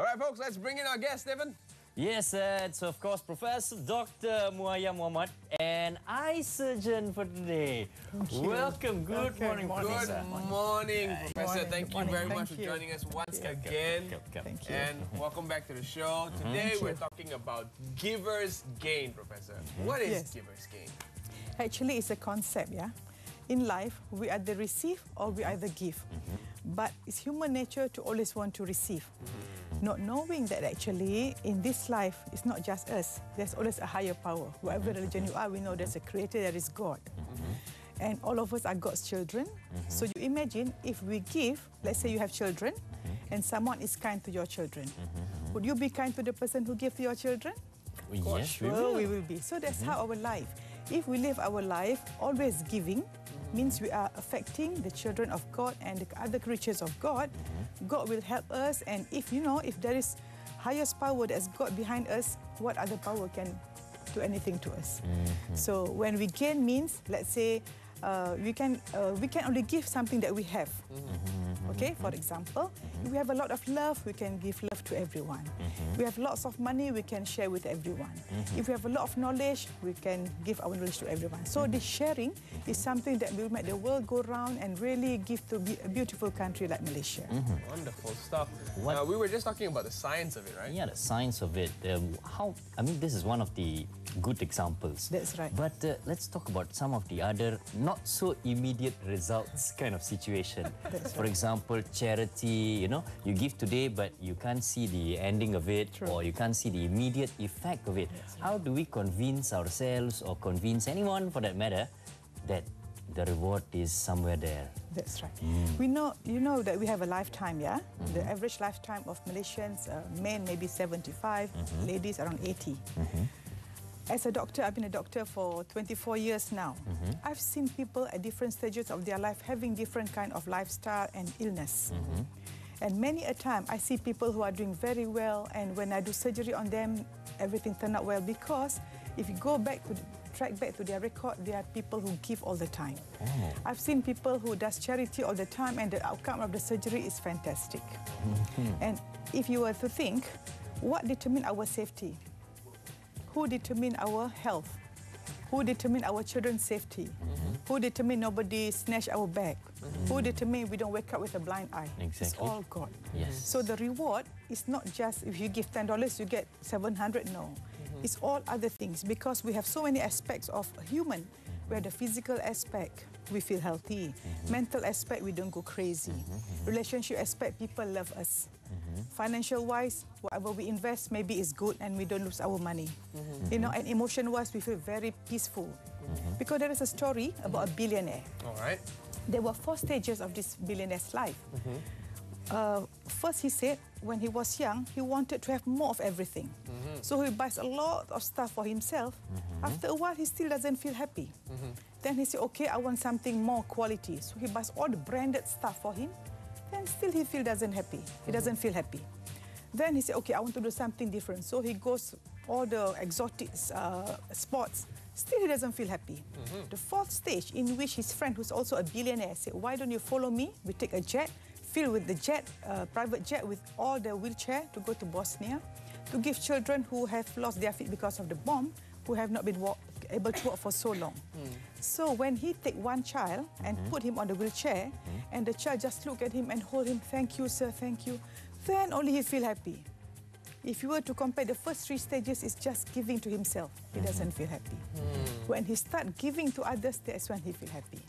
right, folks, let's bring in our guest, Stephen. Yes, it's of course Professor Dr. Muaya Muhammad, and eye surgeon for today. Welcome. Good morning, Professor. Good morning, Professor. Thank you very much for joining us once again. Thank you. And welcome back to the show. Today we're talking about giver's gain, Professor. What is giver's gain? Actually, it's a concept, yeah? In life, we either receive or we either give. But it's human nature to always want to receive. Not knowing that actually, in this life, it's not just us. There's always a higher power. Whatever religion you are, we know there's a creator, there is God. And all of us are God's children. So you imagine, if we give, let's say you have children, and someone is kind to your children. Would you be kind to the person who gave to your children? Yes, we will be. So that's how our life. If we live our life always giving, means we are affecting the children of God and the other creatures of God. God will help us, and if if there is highest power that's God behind us, what other power can do anything to us? So when we gain means, let's say, we can only give something that we have. Okay, for example, if we have a lot of love, we can give love to everyone. We have lots of money, we can share with everyone. If we have a lot of knowledge, we can give our knowledge to everyone. So this sharing is something that will make the world go round and really give to a beautiful country like Malaysia. Wonderful stuff. We were just talking about the science of it, right? Yeah, the science of it. This is one of the good examples. That's right. But let's talk about some of the other not so immediate results kind of situation. For example, charity, you give today, but you can't see the ending of it, or you can't see the immediate effect of it. How do we convince ourselves or convince anyone for that matter that the reward is somewhere there? That's right. We know, that we have a lifetime, yeah? The average lifetime of Malaysians, men maybe 75, ladies around 80. As a doctor, I've been a doctor for 24 years now. I've seen people at different stages of their life having different kind of lifestyle and illness. And many a time, I see people who are doing very well, and when I do surgery on them, everything turned out well, because if you go back to track back to their record, there are people who give all the time. I've seen people who does charity all the time, and the outcome of the surgery is fantastic. And if you were to think, what determines our safety? Who determines our health? Who determines our children's safety? Who determines nobody snatch our bag? Who determines we don't wake up with a blind eye? Exactly. It's all God. Yes. So the reward is not just if you give $10, you get 700. No. It's all other things, because we have so many aspects of human. We have the physical aspect, we feel healthy. Mental aspect, we don't go crazy. Relationship aspect, people love us. Financial-wise, whatever we invest, maybe is good and we don't lose our money. And emotion-wise, we feel very peaceful. Because there is a story about a billionaire. All right. There were 4 stages of this billionaire's life. First, he said, when he was young, he wanted to have more of everything. So he buys a lot of stuff for himself. After a while, he still doesn't feel happy. Then he said, okay, I want something more quality. So he buys all the branded stuff for him. Then still he doesn't feel happy. Then he said, okay, I want to do something different. So he goes all the exotic sports. Still he doesn't feel happy. The 4th stage, in which his friend, who's also a billionaire, said, why don't you follow me? We take a jet, fill with the jet, private jet with all the wheelchair to go to Bosnia, to give children who have lost their feet because of the bomb, who have not been able to walk for so long. So when he take one child and put him on the wheelchair, and the child just look at him and hold him, thank you, sir, thank you, then only he feel happy. If you were to compare the first 3 stages, it's just giving to himself. He doesn't feel happy. When he start giving to others, that's when he feel happy.